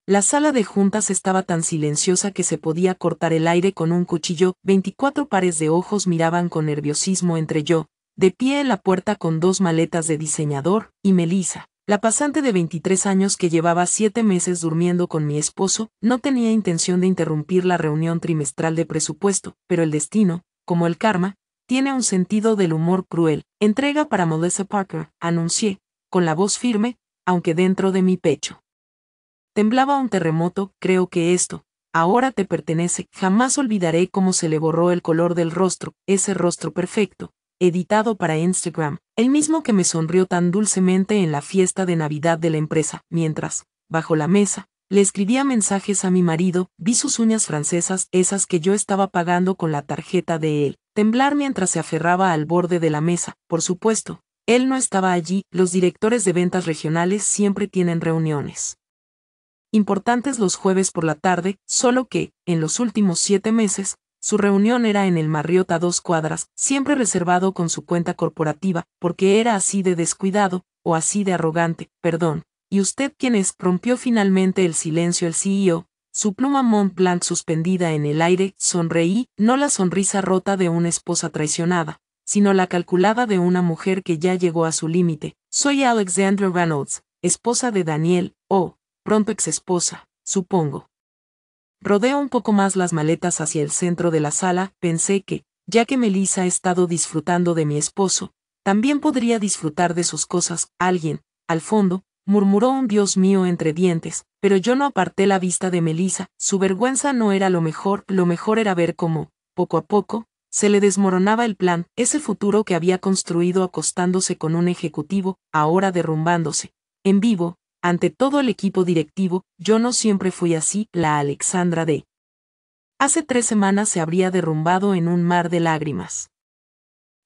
La sala de juntas estaba tan silenciosa que se podía cortar el aire con un cuchillo. 24 pares de ojos miraban con nerviosismo entre yo, de pie en la puerta con 2 maletas de diseñador, y Melissa, la pasante de 23 años que llevaba 7 meses durmiendo con mi esposo. No tenía intención de interrumpir la reunión trimestral de presupuesto, pero el destino, como el karma, tiene un sentido del humor cruel. Entrega para Melissa Parker, anuncié, con la voz firme, aunque dentro de mi pecho temblaba un terremoto. Creo que esto, ahora te pertenece. Jamás olvidaré cómo se le borró el color del rostro, ese rostro perfecto, editado para Instagram, el mismo que me sonrió tan dulcemente en la fiesta de Navidad de la empresa, mientras, bajo la mesa, le escribía mensajes a mi marido. Vi sus uñas francesas, esas que yo estaba pagando con la tarjeta de él, temblar mientras se aferraba al borde de la mesa. Por supuesto, él no estaba allí. Los directores de ventas regionales siempre tienen reuniones importantes los jueves por la tarde, solo que, en los últimos 7 meses, su reunión era en el Marriott a 2 cuadras, siempre reservado con su cuenta corporativa, porque era así de descuidado, o así de arrogante. Perdón. ¿Y usted quién es? Rompió finalmente el silencio el CEO, su pluma Mont Blanc suspendida en el aire. Sonreí, no la sonrisa rota de una esposa traicionada, sino la calculada de una mujer que ya llegó a su límite. Soy Alexandra Reynolds, esposa de Daniel, pronto exesposa, supongo. Rodeo un poco más las maletas hacia el centro de la sala. Pensé que, ya que Melissa ha estado disfrutando de mi esposo, también podría disfrutar de sus cosas. Alguien, al fondo, murmuró un Dios mío entre dientes, pero yo no aparté la vista de Melissa. Su vergüenza no era lo mejor era ver cómo, poco a poco, se le desmoronaba el plan, ese futuro que había construido acostándose con un ejecutivo, ahora derrumbándose. En vivo, ante todo el equipo directivo. Yo no siempre fui así. La Alexandra de hace 3 semanas se habría derrumbado en un mar de lágrimas.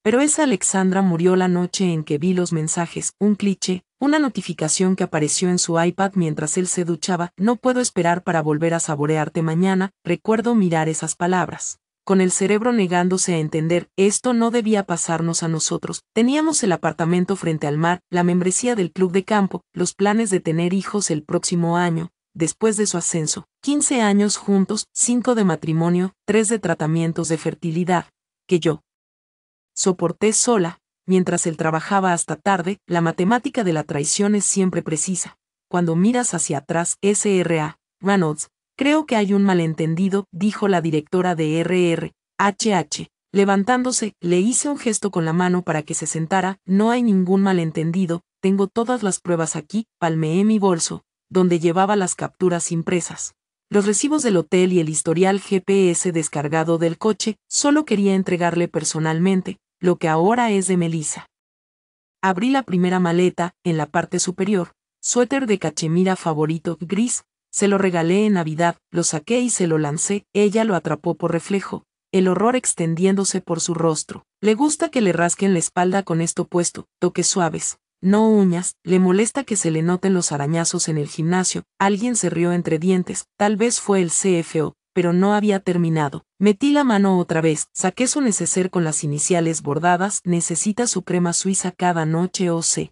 Pero esa Alexandra murió la noche en que vi los mensajes, un cliché, una notificación que apareció en su iPad mientras él se duchaba. No puedo esperar para volver a saborearte mañana. Recuerdo mirar esas palabras, con el cerebro negándose a entender. Esto no debía pasarnos a nosotros. Teníamos el apartamento frente al mar, la membresía del club de campo, los planes de tener hijos el próximo año, después de su ascenso, 15 años juntos, 5 de matrimonio, 3 de tratamientos de fertilidad, que yo soporté sola, mientras él trabajaba hasta tarde. La matemática de la traición es siempre precisa. Cuando miras hacia atrás. Sra. Reynolds, creo que hay un malentendido, dijo la directora de RRHH, levantándose. Le hice un gesto con la mano para que se sentara. No hay ningún malentendido, tengo todas las pruebas aquí. Palmeé mi bolso, donde llevaba las capturas impresas, los recibos del hotel y el historial GPS descargado del coche. Solo quería entregarle personalmente lo que ahora es de Melissa. Abrí la primera maleta. En la parte superior, suéter de cachemira favorito, gris. Se lo regalé en Navidad. Lo saqué y se lo lancé. Ella lo atrapó por reflejo, el horror extendiéndose por su rostro. Le gusta que le rasquen la espalda con esto puesto, toques suaves, no uñas. Le molesta que se le noten los arañazos en el gimnasio. Alguien se rió entre dientes. Tal vez fue el CFO, pero no había terminado. Metí la mano otra vez. Saqué su neceser con las iniciales bordadas. Necesita su crema suiza cada noche o se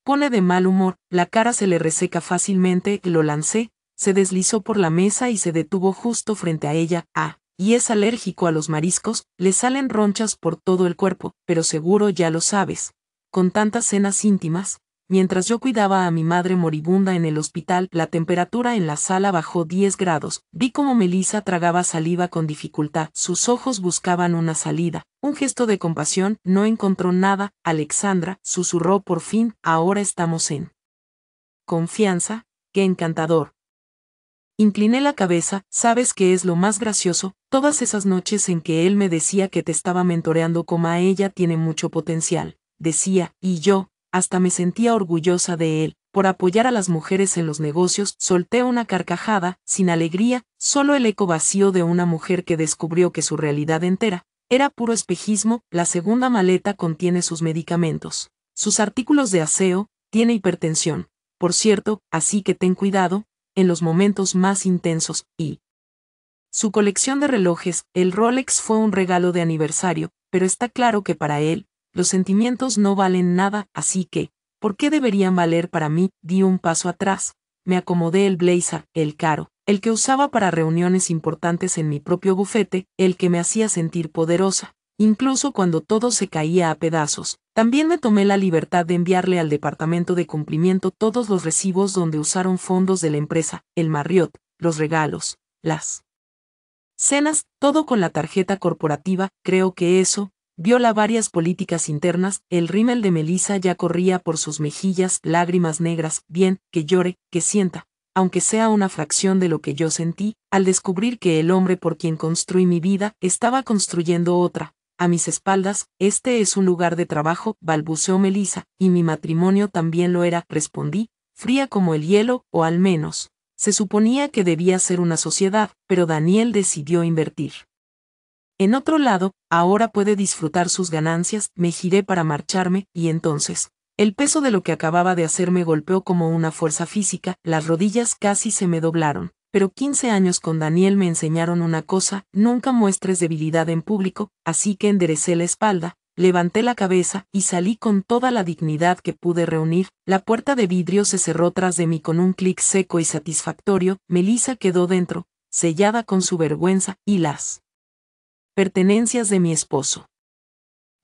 pone de mal humor. La cara se le reseca fácilmente. Lo lancé. Se deslizó por la mesa y se detuvo justo frente a ella. Y es alérgico a los mariscos. Le salen ronchas por todo el cuerpo, pero seguro ya lo sabes. Con tantas cenas íntimas, mientras yo cuidaba a mi madre moribunda en el hospital. La temperatura en la sala bajó 10 grados. Vi cómo Melissa tragaba saliva con dificultad. Sus ojos buscaban una salida, un gesto de compasión. No encontró nada. Alexandra, susurró por fin, ahora estamos en confianza. ¡Qué encantador! Incliné la cabeza. ¿Sabes qué es lo más gracioso? Todas esas noches en que él me decía que te estaba mentoreando como a ella tiene mucho potencial, decía, y yo, hasta me sentía orgullosa de él, por apoyar a las mujeres en los negocios. Solté una carcajada, sin alegría, solo el eco vacío de una mujer que descubrió que su realidad entera era puro espejismo. La segunda maleta contiene sus medicamentos, sus artículos de aseo. Tiene hipertensión, por cierto, así que ten cuidado en los momentos más intensos. Y su colección de relojes. El Rolex fue un regalo de aniversario, pero está claro que para él los sentimientos no valen nada, así que, ¿por qué deberían valer para mí? Di un paso atrás, me acomodé el blazer, el caro, el que usaba para reuniones importantes en mi propio bufete, el que me hacía sentir poderosa, incluso cuando todo se caía a pedazos. También me tomé la libertad de enviarle al departamento de cumplimiento todos los recibos donde usaron fondos de la empresa, el Marriott, los regalos, las cenas, todo con la tarjeta corporativa. Creo que eso viola varias políticas internas. El rímel de Melissa ya corría por sus mejillas, lágrimas negras. Bien, que llore, que sienta, aunque sea una fracción de lo que yo sentí, al descubrir que el hombre por quien construí mi vida estaba construyendo otra. A mis espaldas. Este es un lugar de trabajo, balbuceó Melissa, y mi matrimonio también lo era, respondí, fría como el hielo, o al menos se suponía que debía ser una sociedad, pero Daniel decidió invertir. En otro lado, ahora puede disfrutar sus ganancias. Me giré para marcharme, y entonces, el peso de lo que acababa de hacer me golpeó como una fuerza física, las rodillas casi se me doblaron. Pero 15 años con Daniel me enseñaron una cosa: nunca muestres debilidad en público, así que enderecé la espalda, levanté la cabeza y salí con toda la dignidad que pude reunir. La puerta de vidrio se cerró tras de mí con un clic seco y satisfactorio. Melissa quedó dentro, sellada con su vergüenza y las pertenencias de mi esposo.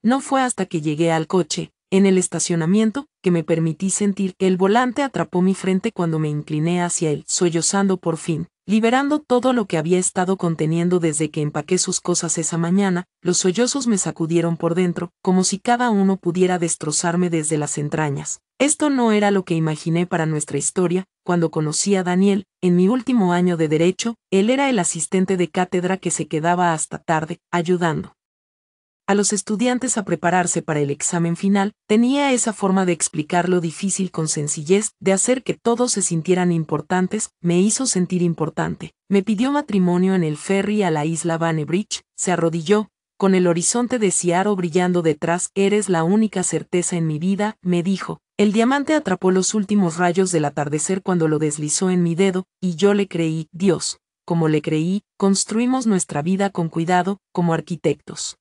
No fue hasta que llegué al coche, en el estacionamiento, que me permití sentir que el volante atrapó mi frente cuando me incliné hacia él, sollozando por fin, liberando todo lo que había estado conteniendo desde que empaqué sus cosas esa mañana. Los sollozos me sacudieron por dentro, como si cada uno pudiera destrozarme desde las entrañas. Esto no era lo que imaginé para nuestra historia. Cuando conocí a Daniel, en mi último año de Derecho, él era el asistente de cátedra que se quedaba hasta tarde, ayudando a los estudiantes a prepararse para el examen final. Tenía esa forma de explicar lo difícil con sencillez, de hacer que todos se sintieran importantes. Me hizo sentir importante. Me pidió matrimonio en el ferry a la isla Bonnebridge, se arrodilló, con el horizonte de Seattle brillando detrás. Eres la única certeza en mi vida, me dijo. El diamante atrapó los últimos rayos del atardecer cuando lo deslizó en mi dedo, y yo le creí. Dios, como le creí, construimos nuestra vida con cuidado, como arquitectos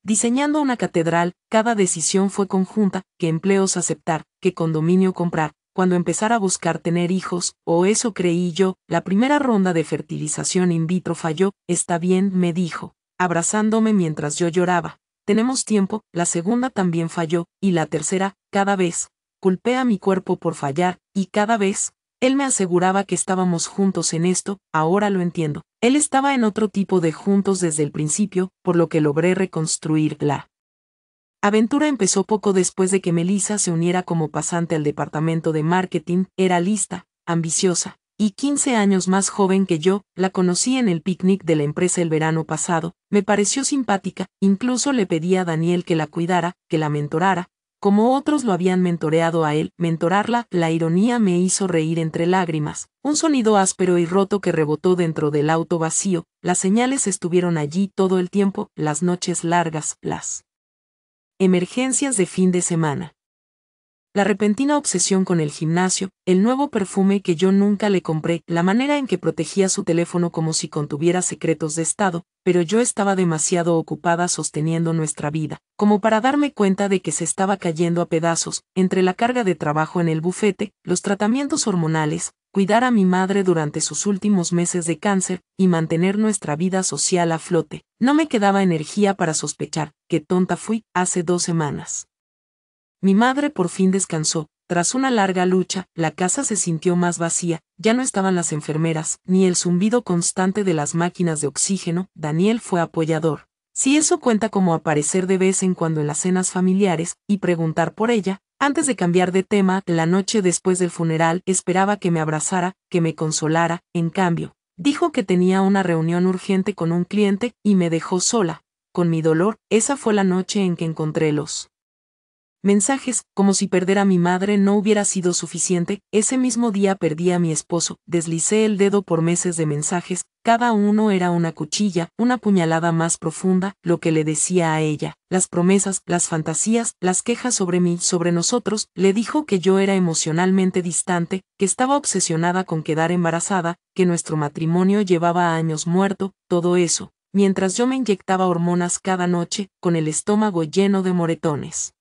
diseñando una catedral. Cada decisión fue conjunta: qué empleos aceptar, qué condominio comprar, cuando empezar a buscar tener hijos, o eso creí yo. La primera ronda de fertilización in vitro falló. Está bien, me dijo, abrazándome mientras yo lloraba. Tenemos tiempo. La segunda también falló, y la tercera. Cada vez culpé a mi cuerpo por fallar, y cada vez él me aseguraba que estábamos juntos en esto. Ahora lo entiendo. Él estaba en otro tipo de juntos desde el principio, por lo que logré reconstruir. La aventura empezó poco después de que Melissa se uniera como pasante al departamento de marketing. Era lista, ambiciosa, y 15 años más joven que yo. La conocí en el picnic de la empresa el verano pasado. Me pareció simpática, incluso le pedí a Daniel que la cuidara, que la mentorara, como otros lo habían mentoreado a él. Mentorarla. La ironía me hizo reír entre lágrimas. Un sonido áspero y roto que rebotó dentro del auto vacío. Las señales estuvieron allí todo el tiempo, las noches largas, las emergencias de fin de semana. La repentina obsesión con el gimnasio, el nuevo perfume que yo nunca le compré, la manera en que protegía su teléfono como si contuviera secretos de estado, pero yo estaba demasiado ocupada sosteniendo nuestra vida, como para darme cuenta de que se estaba cayendo a pedazos. Entre la carga de trabajo en el bufete, los tratamientos hormonales, cuidar a mi madre durante sus últimos meses de cáncer, y mantener nuestra vida social a flote, no me quedaba energía para sospechar. Qué tonta fui. Hace 2 semanas. Mi madre por fin descansó. Tras una larga lucha, la casa se sintió más vacía. Ya no estaban las enfermeras, ni el zumbido constante de las máquinas de oxígeno. Daniel fue apoyador. Si eso cuenta como aparecer de vez en cuando en las cenas familiares, y preguntar por ella. Antes de cambiar de tema, la noche después del funeral, esperaba que me abrazara, que me consolara. En cambio, dijo que tenía una reunión urgente con un cliente, y me dejó sola, con mi dolor. Esa fue la noche en que encontré los mensajes. Como si perder a mi madre no hubiera sido suficiente, ese mismo día perdí a mi esposo. Deslicé el dedo por meses de mensajes, cada uno era una cuchilla, una puñalada más profunda. Lo que le decía a ella, las promesas, las fantasías, las quejas sobre mí, sobre nosotros. Le dijo que yo era emocionalmente distante, que estaba obsesionada con quedar embarazada, que nuestro matrimonio llevaba años muerto. Todo eso, mientras yo me inyectaba hormonas cada noche, con el estómago lleno de moretones.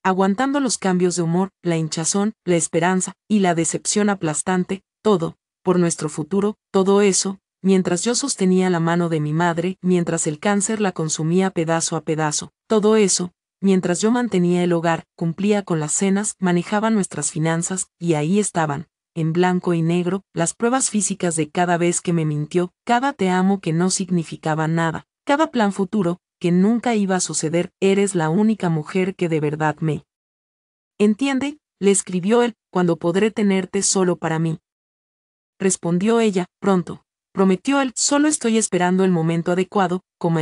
aguantando los cambios de humor, la hinchazón, la esperanza y la decepción aplastante, todo, por nuestro futuro, todo eso, mientras yo sostenía la mano de mi madre, mientras el cáncer la consumía pedazo a pedazo, todo eso, mientras yo mantenía el hogar, cumplía con las cenas, manejaba nuestras finanzas, y ahí estaban, en blanco y negro, las pruebas físicas de cada vez que me mintió, cada te amo que no significaba nada, cada plan futuro, que nunca iba a suceder. Eres la única mujer que de verdad me entiende, le escribió él, cuando podré tenerte solo para mí. Respondió ella, pronto. Prometió él, solo estoy esperando el momento adecuado, como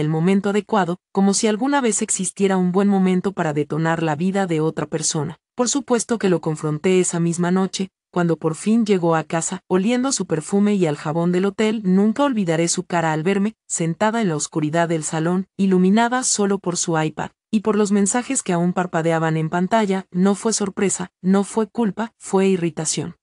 si alguna vez existiera un buen momento para detonar la vida de otra persona. Por supuesto que lo confronté esa misma noche, cuando por fin llegó a casa, oliendo a su perfume y al jabón del hotel. Nunca olvidaré su cara al verme, sentada en la oscuridad del salón, iluminada solo por su iPad, y por los mensajes que aún parpadeaban en pantalla. No fue sorpresa, no fue culpa, fue irritación.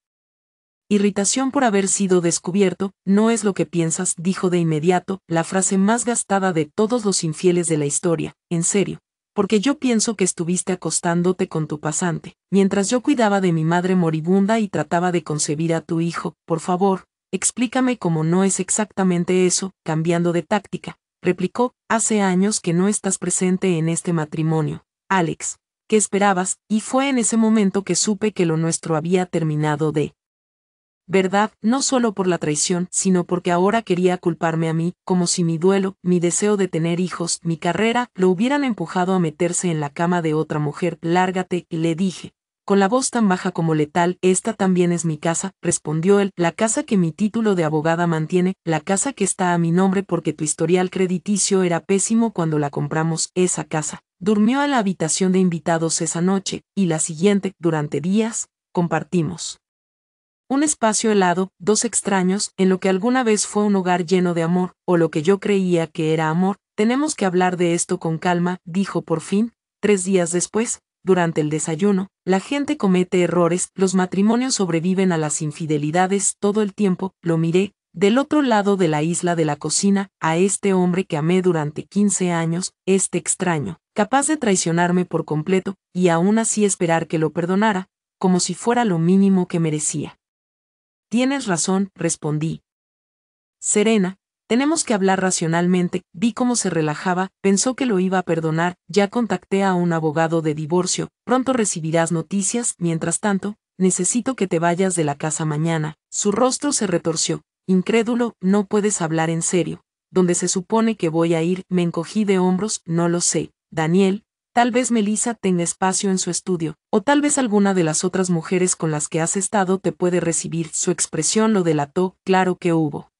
Irritación por haber sido descubierto. No es lo que piensas, dijo de inmediato, la frase más gastada de todos los infieles de la historia, en serio. Porque yo pienso que estuviste acostándote con tu pasante, mientras yo cuidaba de mi madre moribunda y trataba de concebir a tu hijo. Por favor, explícame cómo no es exactamente eso. Cambiando de táctica, replicó, hace años que no estás presente en este matrimonio, Alex. ¿Qué esperabas? Y fue en ese momento que supe que lo nuestro había terminado de verdad, no solo por la traición, sino porque ahora quería culparme a mí, como si mi duelo, mi deseo de tener hijos, mi carrera, lo hubieran empujado a meterse en la cama de otra mujer. Lárgate, le dije, con la voz tan baja como letal. Esta también es mi casa, respondió él, la casa que mi título de abogada mantiene, la casa que está a mi nombre porque tu historial crediticio era pésimo cuando la compramos. Esa casa. Durmió en la habitación de invitados esa noche, y la siguiente, durante días, compartimos un espacio helado, dos extraños, en lo que alguna vez fue un hogar lleno de amor, o lo que yo creía que era amor. Tenemos que hablar de esto con calma, dijo por fin. 3 días después, durante el desayuno, la gente comete errores, los matrimonios sobreviven a las infidelidades todo el tiempo. Lo miré, del otro lado de la isla de la cocina, a este hombre que amé durante 15 años, este extraño, capaz de traicionarme por completo, y aún así esperar que lo perdonara, como si fuera lo mínimo que merecía. Tienes razón, respondí. Serena, tenemos que hablar racionalmente. Vi cómo se relajaba, pensó que lo iba a perdonar. Ya contacté a un abogado de divorcio, pronto recibirás noticias. Mientras tanto, necesito que te vayas de la casa mañana. Su rostro se retorció. Incrédulo, no puedes hablar en serio. ¿Dónde se supone que voy a ir? Me encogí de hombros. No lo sé, Daniel. Tal vez Melissa tenga espacio en su estudio, o tal vez alguna de las otras mujeres con las que has estado te puede recibir. Su expresión lo delató. Claro que hubo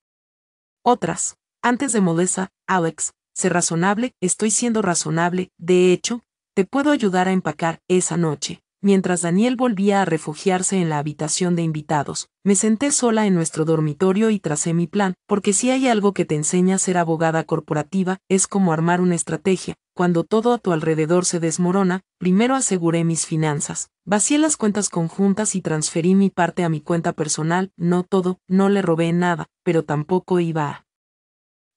otras. Antes de Melissa, Alex, sé razonable. Estoy siendo razonable. De hecho, te puedo ayudar a empacar. Esa noche, mientras Daniel volvía a refugiarse en la habitación de invitados, me senté sola en nuestro dormitorio y tracé mi plan, porque si hay algo que te enseña a ser abogada corporativa, es como armar una estrategia. Cuando todo a tu alrededor se desmorona, primero aseguré mis finanzas, vacié las cuentas conjuntas y transferí mi parte a mi cuenta personal. No todo, no le robé nada, pero tampoco iba a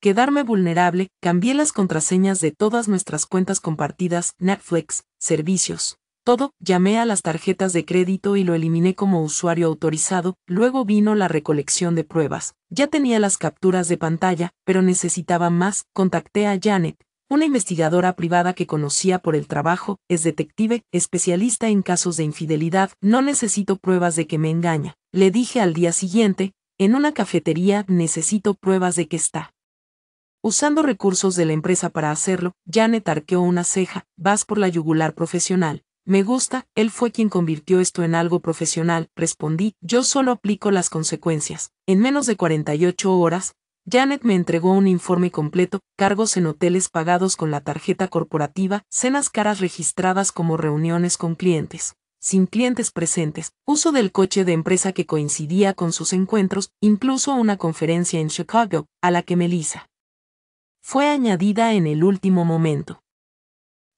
quedarme vulnerable. Cambié las contraseñas de todas nuestras cuentas compartidas, Netflix, servicios, todo. Llamé a las tarjetas de crédito y lo eliminé como usuario autorizado. Luego vino la recolección de pruebas. Ya tenía las capturas de pantalla, pero necesitaba más. Contacté a Janet, una investigadora privada que conocía por el trabajo. Es detective, especialista en casos de infidelidad. No necesito pruebas de que me engaña, le dije al día siguiente, en una cafetería. Necesito pruebas de que está usando recursos de la empresa para hacerlo. Janet arqueó una ceja. Vas por la yugular profesional. Me gusta, él fue quien convirtió esto en algo profesional, respondí. Yo solo aplico las consecuencias. En menos de 48 horas, Janet me entregó un informe completo, cargos en hoteles pagados con la tarjeta corporativa, cenas caras registradas como reuniones con clientes, sin clientes presentes, uso del coche de empresa que coincidía con sus encuentros, incluso una conferencia en Chicago, a la que Melissa fue añadida en el último momento.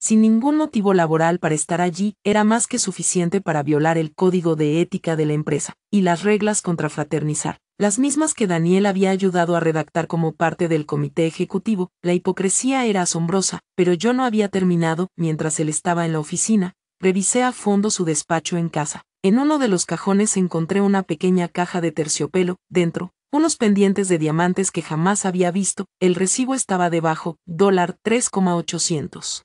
Sin ningún motivo laboral para estar allí, era más que suficiente para violar el código de ética de la empresa, y las reglas contra fraternizar, las mismas que Daniel había ayudado a redactar como parte del comité ejecutivo. La hipocresía era asombrosa, pero yo no había terminado. Mientras él estaba en la oficina, revisé a fondo su despacho en casa. En uno de los cajones encontré una pequeña caja de terciopelo, dentro, unos pendientes de diamantes que jamás había visto, el recibo estaba debajo, $3,800.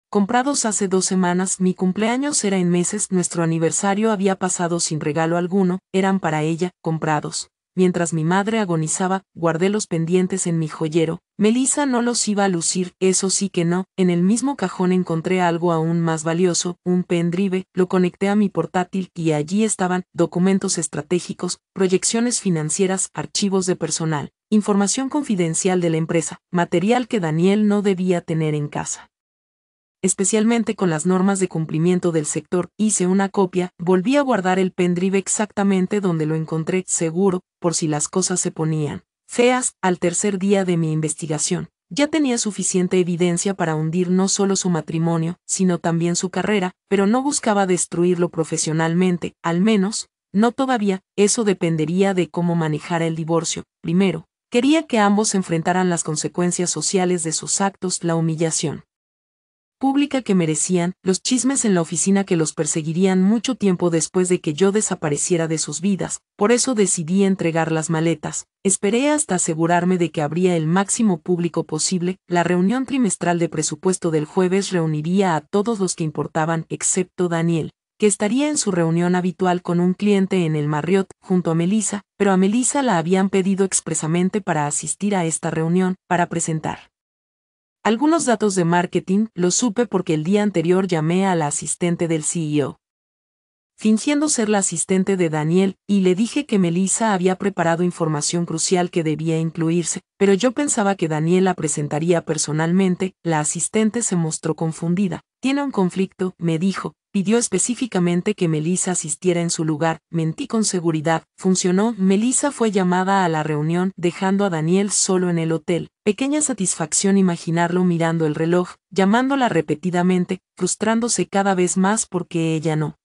Comprados hace 2 semanas, mi cumpleaños era en meses, nuestro aniversario había pasado sin regalo alguno, eran para ella, comprados. Mientras mi madre agonizaba, guardé los pendientes en mi joyero. Melissa no los iba a lucir, eso sí que no. En el mismo cajón encontré algo aún más valioso, un pendrive, lo conecté a mi portátil y allí estaban documentos estratégicos, proyecciones financieras, archivos de personal, información confidencial de la empresa, material que Daniel no debía tener en casa. Especialmente con las normas de cumplimiento del sector, hice una copia, volví a guardar el pendrive exactamente donde lo encontré, seguro, por si las cosas se ponían feas, al tercer día de mi investigación. Ya tenía suficiente evidencia para hundir no solo su matrimonio, sino también su carrera, pero no buscaba destruirlo profesionalmente, al menos, no todavía, eso dependería de cómo manejara el divorcio. Primero, quería que ambos enfrentaran las consecuencias sociales de sus actos, la humillación pública que merecían, los chismes en la oficina que los perseguirían mucho tiempo después de que yo desapareciera de sus vidas. Por eso decidí entregar las maletas. Esperé hasta asegurarme de que habría el máximo público posible. La reunión trimestral de presupuesto del jueves reuniría a todos los que importaban, excepto Daniel, que estaría en su reunión habitual con un cliente en el Marriott, junto a Melissa, pero a Melissa la habían pedido expresamente para asistir a esta reunión, para presentar algunos datos de marketing. Lo supe porque el día anterior llamé a la asistente del CEO, fingiendo ser la asistente de Daniel, y le dije que Melissa había preparado información crucial que debía incluirse, pero yo pensaba que Daniel la presentaría personalmente. La asistente se mostró confundida. Tiene un conflicto, me dijo. Pidió específicamente que Melissa asistiera en su lugar. Mentí con seguridad. Funcionó. Melissa fue llamada a la reunión, dejando a Daniel solo en el hotel. Pequeña satisfacción imaginarlo mirando el reloj, llamándola repetidamente, frustrándose cada vez más porque ella no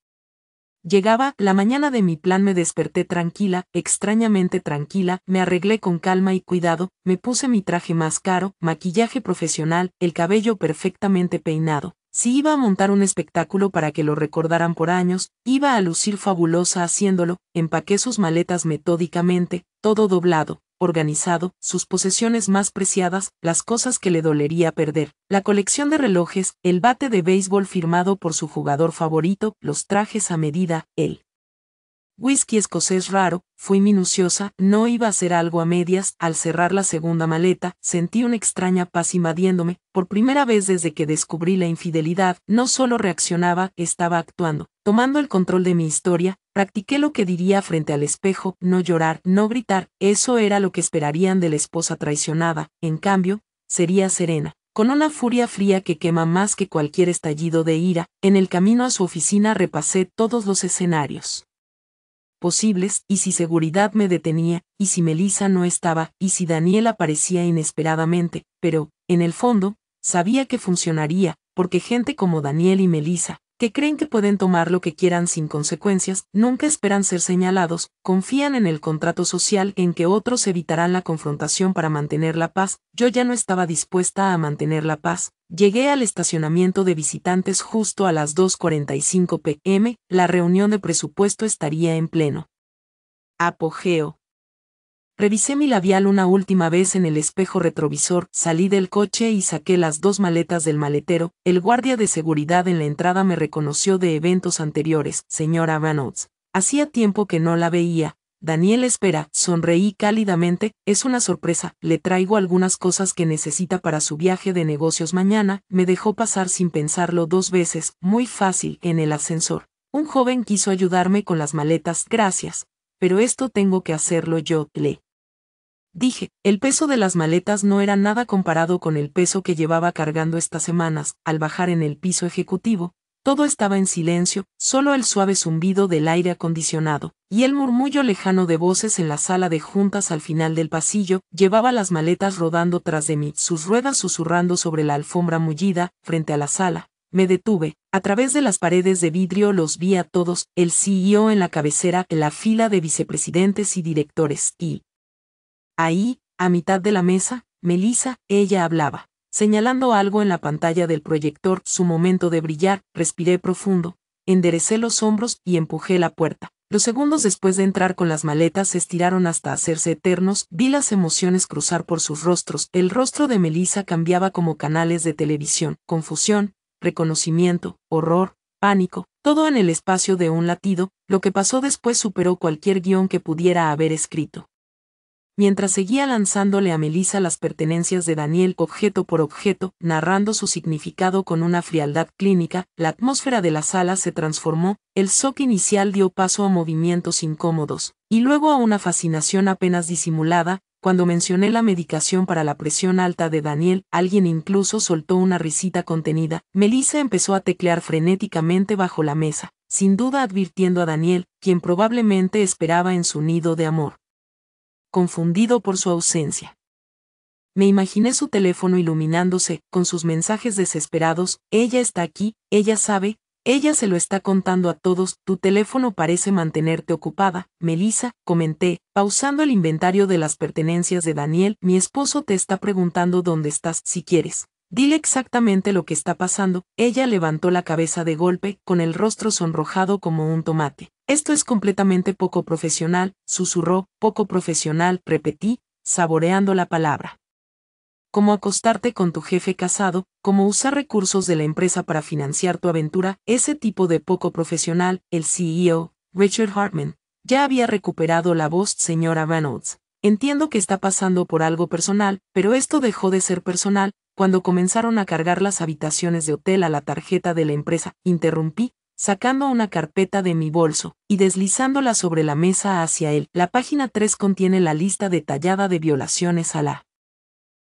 llegaba. La mañana de mi plan me desperté tranquila, extrañamente tranquila, me arreglé con calma y cuidado, me puse mi traje más caro, maquillaje profesional, el cabello perfectamente peinado. Si iba a montar un espectáculo para que lo recordaran por años, iba a lucir fabulosa haciéndolo. Empaqué sus maletas metódicamente, todo doblado, organizado, sus posesiones más preciadas, las cosas que le dolería perder, la colección de relojes, el bate de béisbol firmado por su jugador favorito, los trajes a medida, el whisky escocés raro. Fui minuciosa, no iba a hacer algo a medias. Al cerrar la segunda maleta, sentí una extraña paz invadiéndome. Por primera vez desde que descubrí la infidelidad, no solo reaccionaba, estaba actuando, tomando el control de mi historia. Practiqué lo que diría frente al espejo: no llorar, no gritar. Eso era lo que esperarían de la esposa traicionada. En cambio, sería serena, con una furia fría que quema más que cualquier estallido de ira. En el camino a su oficina repasé todos los escenarios posibles, y si seguridad me detenía, y si Melissa no estaba, y si Daniel aparecía inesperadamente, pero, en el fondo, sabía que funcionaría, porque gente como Daniel y Melissa, que creen que pueden tomar lo que quieran sin consecuencias, nunca esperan ser señalados, confían en el contrato social en que otros evitarán la confrontación para mantener la paz. Yo ya no estaba dispuesta a mantener la paz. Llegué al estacionamiento de visitantes justo a las 2:45 p.m., la reunión de presupuesto estaría en pleno apogeo. Revisé mi labial una última vez en el espejo retrovisor, salí del coche y saqué las 2 maletas del maletero. El guardia de seguridad en la entrada me reconoció de eventos anteriores. Señora Reynolds, hacía tiempo que no la veía. Daniel espera, sonreí cálidamente. Es una sorpresa, le traigo algunas cosas que necesita para su viaje de negocios mañana. Me dejó pasar sin pensarlo 2 veces, muy fácil. En el ascensor, un joven quiso ayudarme con las maletas. Gracias, pero esto tengo que hacerlo yo, le dije. El peso de las maletas no era nada comparado con el peso que llevaba cargando estas semanas. Al bajar en el piso ejecutivo, todo estaba en silencio, solo el suave zumbido del aire acondicionado, y el murmullo lejano de voces en la sala de juntas al final del pasillo. Llevaba las maletas rodando tras de mí, sus ruedas susurrando sobre la alfombra mullida. Frente a la sala, me detuve. A través de las paredes de vidrio los vi a todos, el CEO en la cabecera, la fila de vicepresidentes y directores, y ahí, a mitad de la mesa, Melissa. Ella hablaba. señalando algo en la pantalla del proyector, su momento de brillar. Respiré profundo, enderecé los hombros y empujé la puerta. Los segundos después de entrar con las maletas se estiraron hasta hacerse eternos, vi las emociones cruzar por sus rostros. El rostro de Melissa cambiaba como canales de televisión, confusión, reconocimiento, horror, pánico, todo en el espacio de un latido. Lo que pasó después superó cualquier guión que pudiera haber escrito. Mientras seguía lanzándole a Melissa las pertenencias de Daniel objeto por objeto, narrando su significado con una frialdad clínica, la atmósfera de la sala se transformó, el shock inicial dio paso a movimientos incómodos, y luego a una fascinación apenas disimulada. Cuando mencioné la medicación para la presión alta de Daniel, alguien incluso soltó una risita contenida. Melissa empezó a teclear frenéticamente bajo la mesa, sin duda advirtiendo a Daniel, quien probablemente esperaba en su nido de amor, confundido por su ausencia. Me imaginé su teléfono iluminándose, con sus mensajes desesperados: ella está aquí, ella sabe, ella se lo está contando a todos. Tu teléfono parece mantenerte ocupada, Melissa, comenté, pausando el inventario de las pertenencias de Daniel. Mi esposo te está preguntando dónde estás. Si quieres, dile exactamente lo que está pasando. Ella levantó la cabeza de golpe, con el rostro sonrojado como un tomate. Esto es completamente poco profesional, susurró. Poco profesional, repetí, saboreando la palabra. Como acostarte con tu jefe casado, como usar recursos de la empresa para financiar tu aventura, ese tipo de poco profesional. El CEO, Richard Hartman, ya había recuperado la voz. Señora Reynolds, entiendo que está pasando por algo personal, pero esto dejó de ser personal cuando comenzaron a cargar las habitaciones de hotel a la tarjeta de la empresa. Interrumpí, sacando una carpeta de mi bolso y deslizándola sobre la mesa hacia él. La página 3 contiene la lista detallada de violaciones a la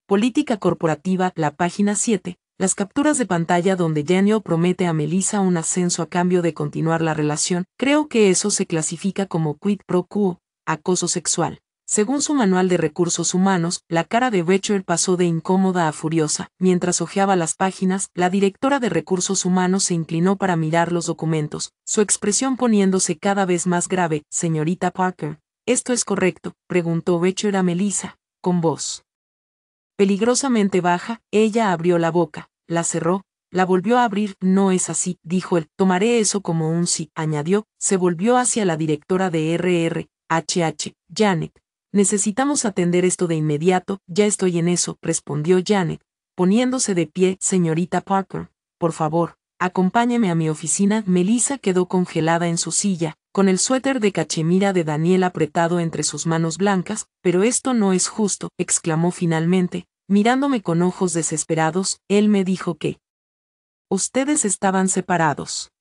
política corporativa. La página 7, las capturas de pantalla donde Daniel promete a Melissa un ascenso a cambio de continuar la relación. Creo que eso se clasifica como quid pro quo, acoso sexual. Según su manual de recursos humanos, la cara de Richard pasó de incómoda a furiosa. Mientras hojeaba las páginas, la directora de recursos humanos se inclinó para mirar los documentos, su expresión poniéndose cada vez más grave. Señorita Parker, ¿esto es correcto?, preguntó Richard a Melissa, con voz peligrosamente baja. Ella abrió la boca, la cerró, la volvió a abrir. No es así, dijo él. Tomaré eso como un sí, añadió. Se volvió hacia la directora de RRHH, Janet. Necesitamos atender esto de inmediato. Ya estoy en eso, respondió Janet, poniéndose de pie. Señorita Parker, por favor, acompáñeme a mi oficina. Melissa quedó congelada en su silla, con el suéter de cachemira de Daniel apretado entre sus manos blancas. Pero esto no es justo, exclamó finalmente, mirándome con ojos desesperados. Él me dijo que ustedes estaban separados.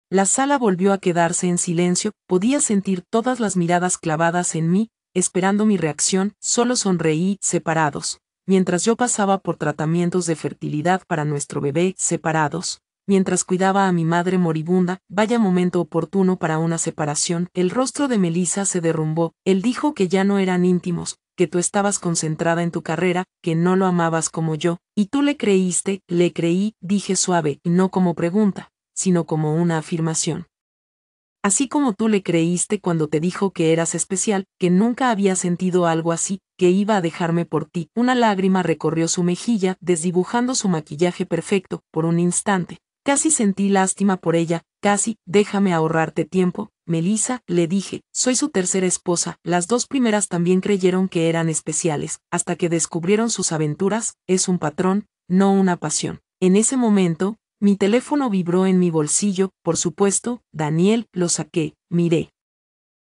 La sala volvió a quedarse en silencio. Podía sentir todas las miradas clavadas en mí, esperando mi reacción. Solo sonreí. Separados. Mientras yo pasaba por tratamientos de fertilidad para nuestro bebé. Separados. Mientras cuidaba a mi madre moribunda. Vaya momento oportuno para una separación. El rostro de Melissa se derrumbó. Él dijo que ya no eran íntimos, que tú estabas concentrada en tu carrera, que no lo amabas como yo, y tú le creíste. Le creí, dije suave, y no como pregunta, sino como una afirmación. Así como tú le creíste cuando te dijo que eras especial, que nunca había sentido algo así, que iba a dejarme por ti. Una lágrima recorrió su mejilla, desdibujando su maquillaje perfecto. Por un instante, casi sentí lástima por ella. Casi. Déjame ahorrarte tiempo, Melissa, le dije. Soy su tercera esposa. Las dos primeras también creyeron que eran especiales, hasta que descubrieron sus aventuras. Es un patrón, no una pasión. En ese momento, mi teléfono vibró en mi bolsillo. Por supuesto, Daniel. Lo saqué, miré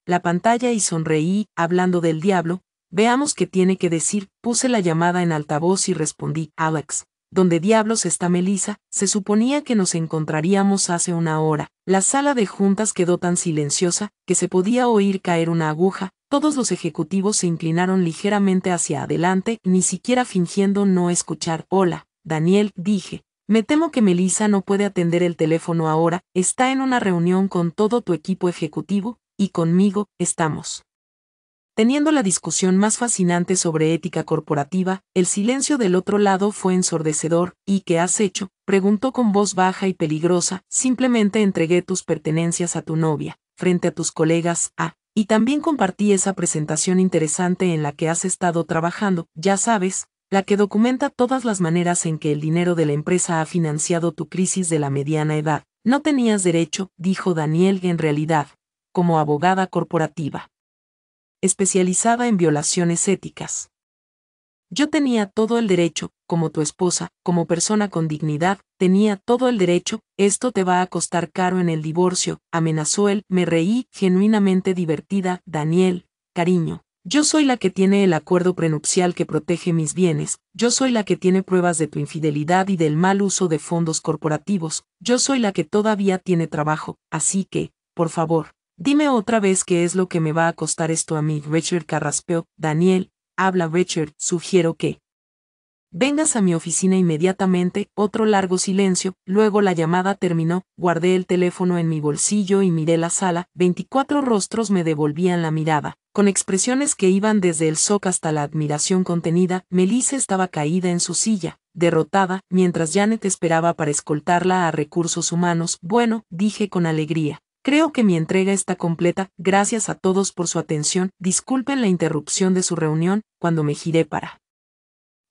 la pantalla y sonreí. Hablando del diablo, veamos qué tiene que decir. Puse la llamada en altavoz y respondí. Alex, ¿dónde diablos está Melissa? Se suponía que nos encontraríamos hace una hora. La sala de juntas quedó tan silenciosa que se podía oír caer una aguja. Todos los ejecutivos se inclinaron ligeramente hacia adelante, ni siquiera fingiendo no escuchar. Hola, Daniel, dije. Me temo que Melissa no puede atender el teléfono ahora. Está en una reunión con todo tu equipo ejecutivo, y conmigo. Estamos teniendo la discusión más fascinante sobre ética corporativa. El silencio del otro lado fue ensordecedor. ¿Y qué has hecho?, preguntó con voz baja y peligrosa. Simplemente entregué tus pertenencias a tu novia, frente a tus colegas. Y también compartí esa presentación interesante en la que has estado trabajando. Ya sabes, La que documenta todas las maneras en que el dinero de la empresa ha financiado tu crisis de la mediana edad. No tenías derecho, dijo Daniel en realidad, como abogada corporativa, especializada en violaciones éticas. Yo tenía todo el derecho, como tu esposa, como persona con dignidad, tenía todo el derecho, esto te va a costar caro en el divorcio, amenazó él, me reí, genuinamente divertida, Daniel, cariño. Yo soy la que tiene el acuerdo prenupcial que protege mis bienes, yo soy la que tiene pruebas de tu infidelidad y del mal uso de fondos corporativos, yo soy la que todavía tiene trabajo, así que, por favor, dime otra vez qué es lo que me va a costar esto a mí. Richard carraspeó, Daniel, habla Richard, sugiero que vengas a mi oficina inmediatamente. Otro largo silencio, luego la llamada terminó, guardé el teléfono en mi bolsillo y miré la sala, 24 rostros me devolvían la mirada, con expresiones que iban desde el shock hasta la admiración contenida. Melissa estaba caída en su silla, derrotada, mientras Janet esperaba para escoltarla a recursos humanos. Bueno, dije con alegría. Creo que mi entrega está completa, gracias a todos por su atención, disculpen la interrupción de su reunión. Cuando me giré para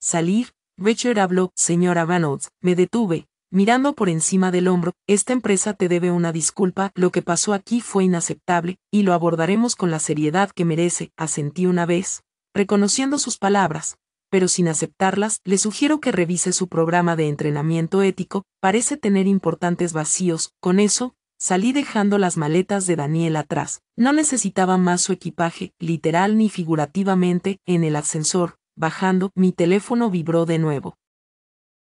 salir, Richard habló, señora Reynolds, me detuve, mirando por encima del hombro, esta empresa te debe una disculpa, lo que pasó aquí fue inaceptable, y lo abordaremos con la seriedad que merece, asentí una vez, reconociendo sus palabras, pero sin aceptarlas, le sugiero que revise su programa de entrenamiento ético, parece tener importantes vacíos. Con eso, salí dejando las maletas de Daniel atrás. No necesitaba más su equipaje, literal ni figurativamente. En el ascensor, bajando, mi teléfono vibró de nuevo.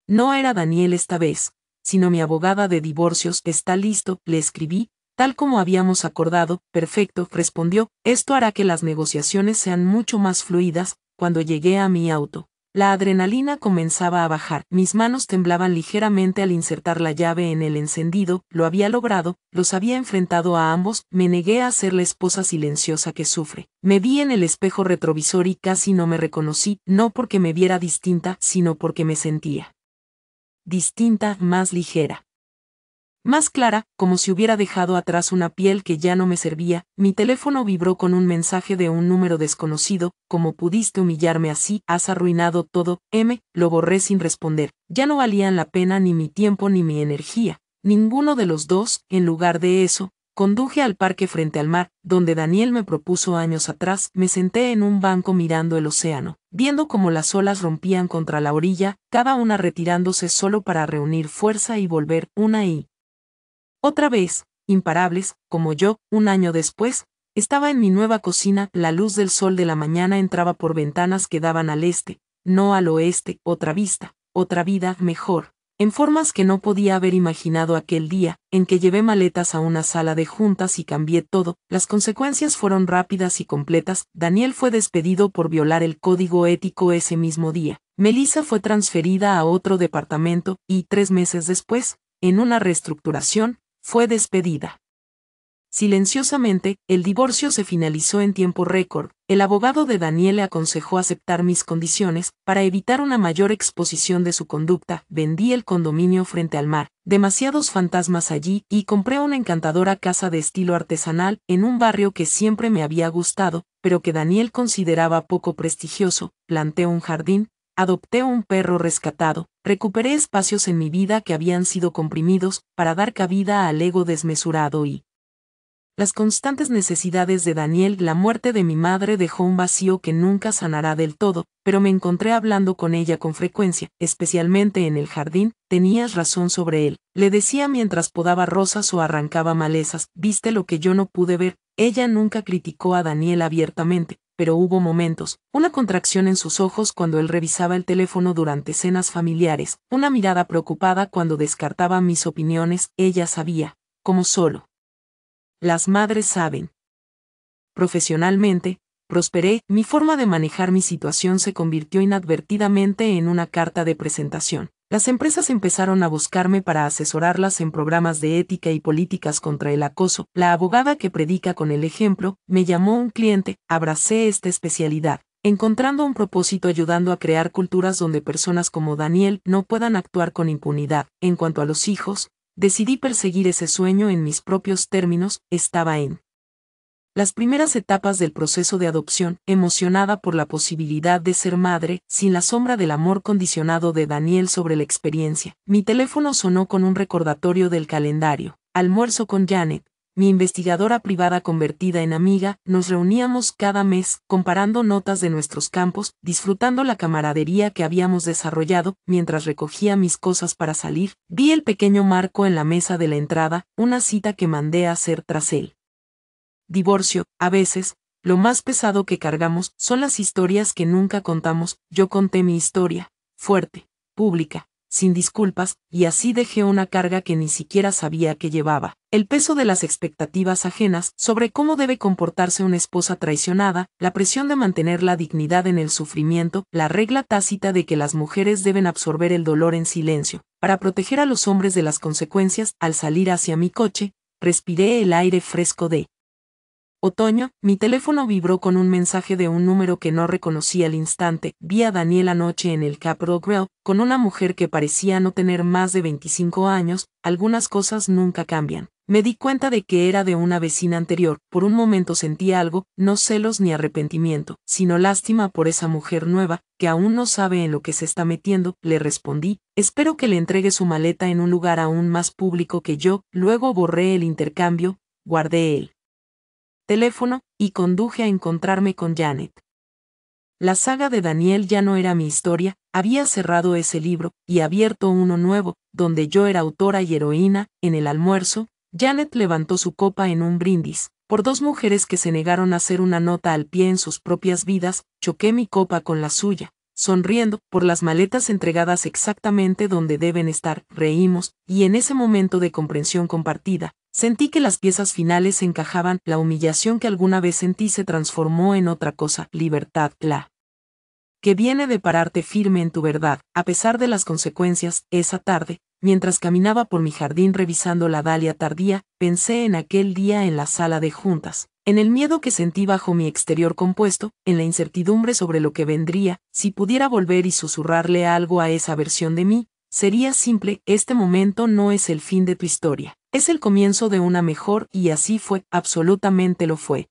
No era Daniel esta vez, sino mi abogada de divorcios. ¿Está listo?, le escribí, tal como habíamos acordado. Perfecto, respondió, esto hará que las negociaciones sean mucho más fluidas. Cuando llegué a mi auto, la adrenalina comenzaba a bajar, mis manos temblaban ligeramente al insertar la llave en el encendido. Lo había logrado, los había enfrentado a ambos, me negué a ser la esposa silenciosa que sufre. Me vi en el espejo retrovisor y casi no me reconocí, no porque me viera distinta, sino porque me sentía distinta, más ligera, más clara, como si hubiera dejado atrás una piel que ya no me servía. Mi teléfono vibró con un mensaje de un número desconocido. ¿Cómo pudiste humillarme así? Has arruinado todo. Lo borré sin responder. Ya no valían la pena ni mi tiempo ni mi energía. Ninguno de los dos. En lugar de eso, conduje al parque frente al mar, donde Daniel me propuso años atrás. Me senté en un banco mirando el océano, viendo cómo las olas rompían contra la orilla, cada una retirándose solo para reunir fuerza y volver una y otra vez, imparables, como yo. Un año después, estaba en mi nueva cocina, la luz del sol de la mañana entraba por ventanas que daban al este, no al oeste. Otra vista, otra vida, mejor, en formas que no podía haber imaginado aquel día, en que llevé maletas a una sala de juntas y cambié todo. Las consecuencias fueron rápidas y completas. Daniel fue despedido por violar el código ético ese mismo día. Melissa fue transferida a otro departamento, y 3 meses después, en una reestructuración, fue despedida. Silenciosamente, el divorcio se finalizó en tiempo récord. El abogado de Daniel le aconsejó aceptar mis condiciones, para evitar una mayor exposición de su conducta. Vendí el condominio frente al mar, demasiados fantasmas allí, y compré una encantadora casa de estilo artesanal, en un barrio que siempre me había gustado, pero que Daniel consideraba poco prestigioso. Planté un jardín, adopté un perro rescatado, recuperé espacios en mi vida que habían sido comprimidos, para dar cabida al ego desmesurado y las constantes necesidades de Daniel. La muerte de mi madre dejó un vacío que nunca sanará del todo, pero me encontré hablando con ella con frecuencia, especialmente en el jardín. Tenías razón sobre él, le decía mientras podaba rosas o arrancaba malezas. Viste lo que yo no pude ver. Ella nunca criticó a Daniel abiertamente, pero hubo momentos, una contracción en sus ojos cuando él revisaba el teléfono durante cenas familiares, una mirada preocupada cuando descartaba mis opiniones. Ella sabía, como solo las madres saben. Profesionalmente, prosperé. Mi forma de manejar mi situación se convirtió inadvertidamente en una carta de presentación. Las empresas empezaron a buscarme para asesorarlas en programas de ética y políticas contra el acoso. La abogada que predica con el ejemplo, me llamó un cliente. Abracé esta especialidad, encontrando un propósito ayudando a crear culturas donde personas como Daniel no puedan actuar con impunidad. En cuanto a los hijos, decidí perseguir ese sueño en mis propios términos. Estaba en Las primeras etapas del proceso de adopción, emocionada por la posibilidad de ser madre, sin la sombra del amor condicionado de Daniel sobre la experiencia. Mi teléfono sonó con un recordatorio del calendario. Almuerzo con Janet, mi investigadora privada convertida en amiga. Nos reuníamos cada mes, comparando notas de nuestros campos, disfrutando la camaradería que habíamos desarrollado. Mientras recogía mis cosas para salir, vi el pequeño marco en la mesa de la entrada, una cita que mandé a hacer tras él. Divorcio. A veces, lo más pesado que cargamos son las historias que nunca contamos. Yo conté mi historia, fuerte, pública, sin disculpas, y así dejé una carga que ni siquiera sabía que llevaba. El peso de las expectativas ajenas sobre cómo debe comportarse una esposa traicionada, la presión de mantener la dignidad en el sufrimiento, la regla tácita de que las mujeres deben absorber el dolor en silencio, para proteger a los hombres de las consecuencias. Al salir hacia mi coche, respiré el aire fresco de otoño. Mi teléfono vibró con un mensaje de un número que no reconocí al instante. Vi a Daniel anoche en el Capitol Grill, con una mujer que parecía no tener más de 25 años. Algunas cosas nunca cambian. Me di cuenta de que era de una vecina anterior. Por un momento sentí algo, no celos ni arrepentimiento, sino lástima por esa mujer nueva, que aún no sabe en lo que se está metiendo. Le respondí, espero que le entregue su maleta en un lugar aún más público que yo. Luego borré el intercambio, guardé el teléfono, y conduje a encontrarme con Janet. La saga de Daniel ya no era mi historia. Había cerrado ese libro, y abierto uno nuevo, donde yo era autora y heroína. En el almuerzo, Janet levantó su copa en un brindis, por dos mujeres que se negaron a hacer una nota al pie en sus propias vidas. Choqué mi copa con la suya, sonriendo, por las maletas entregadas exactamente donde deben estar. Reímos, y en ese momento de comprensión compartida, sentí que las piezas finales encajaban. La humillación que alguna vez sentí se transformó en otra cosa, libertad, la que viene de pararte firme en tu verdad, a pesar de las consecuencias. Esa tarde, mientras caminaba por mi jardín revisando la dalia tardía, pensé en aquel día en la sala de juntas, en el miedo que sentí bajo mi exterior compuesto, en la incertidumbre sobre lo que vendría. Si pudiera volver y susurrarle algo a esa versión de mí, sería simple: este momento no es el fin de tu historia, es el comienzo de una mejor. Y así fue, absolutamente lo fue.